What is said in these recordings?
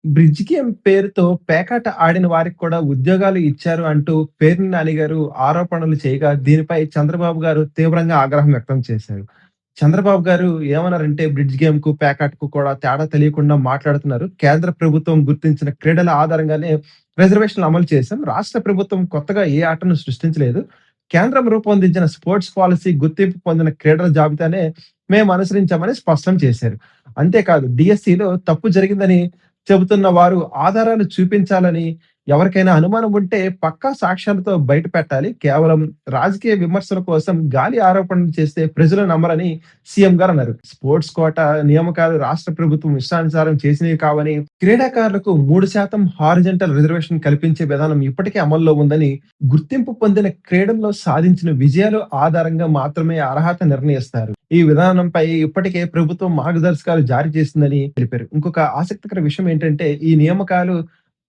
Bridge game పేరుతో పేకాట ఆడిన వారికి కూడా ఉద్యోగాలు ఇచ్చారు అంటూ పేర్ని నాని గారు ఆరోపణలు చేయగా, దీనిపై చంద్రబాబు గారు తీవ్రంగా ఆగ్రహం వ్యక్తం చేశారు. చంద్రబాబు గారు ఏమన్నారంటే, బ్రిడ్జ్ గేమ్‌కు, పేకాటకు కూడా తేడా తెలియకుండా మాట్లాడుతున్నారు. కేంద్ర ప్రభుత్వం గుర్తించిన క్రీడల ఆధారంగానే రిజర్వేషన్‌లు అమలు చేశాం. రాష్ట్ర ప్రభుత్వం కొత్తగా ఏ ఆటను సృష్టించలేదు. కేంద్రం రూపొందించిన స్పోర్ట్స్ పాలిసీ గుర్తింపు పొందిన క్రీడల జాబితానే మేము అనుసరించామని స్పష్టం చేశారు. అంతేకాదు డీఎస్సీలో తప్పు జరిగిందని చెబుతున్న వారు ఆధారాలు చూపించాలని, ఎవరికైనా అనుమానం ఉంటే పక్కా సాక్ష్యాలతో బయట పెట్టాలి. కేవలం రాజకీయ విమర్శల కోసం గాలి ఆరోపణలు చేస్తే ప్రజలు నమ్మరని సీఎం గారు అన్నారు. స్పోర్ట్స్ కోటా నియామకాలు రాష్ట్ర ప్రభుత్వం ఇష్టానుసారం చేసినవి కావని, క్రీడాకారులకు 3% హారిజంటల్ రిజర్వేషన్ కల్పించే విధానం ఇప్పటికే అమల్లో ఉందని, గుర్తింపు పొందిన క్రీడల్లో సాధించిన విజయాలు ఆధారంగా మాత్రమే అర్హత నిర్ణయిస్తారు. ఈ విధానంపై ఇప్పటికే ప్రభుత్వం మార్గదర్శకాలు జారీ చేసిందని తెలిపారు. ఇంకొక ఆసక్తికర విషయం ఏంటంటే, ఈ నియామకాలు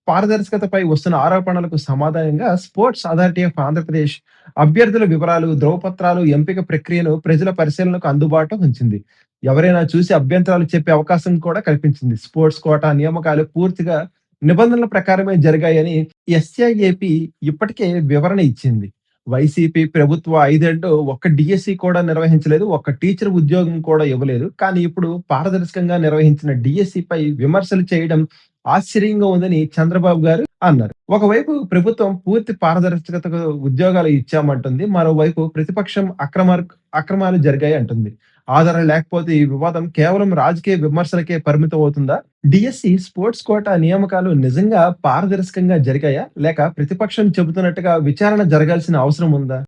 పారదర్శకతపై వస్తున్న ఆరోపణలకు సమాధానంగా స్పోర్ట్స్ అథారిటీ ఆఫ్ ఆంధ్రప్రదేశ్ అభ్యర్థుల వివరాలు, ధ్రువపత్రాలు, ఎంపిక ప్రక్రియను ప్రజల పరిశీలనకు అందుబాటులో ఉంచింది. ఎవరైనా చూసి అభ్యంతరాలు చెప్పే అవకాశం కూడా కల్పించింది. స్పోర్ట్స్ కోటా నియామకాలు పూర్తిగా నిబంధనల ప్రకారమే జరిగాయని ఎస్ఐఏపీ ఇప్పటికే వివరణ ఇచ్చింది. వైసీపీ ప్రభుత్వ 5 ఏళ్లు ఒక్క డీఎస్సీ కూడా నిర్వహించలేదు. ఒక్క టీచర్ ఉద్యోగం కూడా ఇవ్వలేదు. కానీ ఇప్పుడు పారదర్శకంగా నిర్వహించిన డీఎస్సీపై విమర్శలు చేయడం ఆశ్చర్యంగా ఉందని చంద్రబాబు గారు అన్నారు. ఒకవైపు ప్రభుత్వం పూర్తి పారదర్శకతకు ఉద్యోగాలు ఇచ్చామంటుంది. మరోవైపు ప్రతిపక్షం అక్రమాలు జరిగాయి అంటుంది. ఆధారం లేకపోతే ఈ వివాదం కేవలం రాజకీయ విమర్శలకే పరిమితం అవుతుందా? డీఎస్సీ స్పోర్ట్స్ కోటా నియామకాలు నిజంగా పారదర్శకంగా జరిగాయా? లేక ప్రతిపక్షం చెబుతున్నట్టుగా విచారణ జరగాల్సిన అవసరం ఉందా?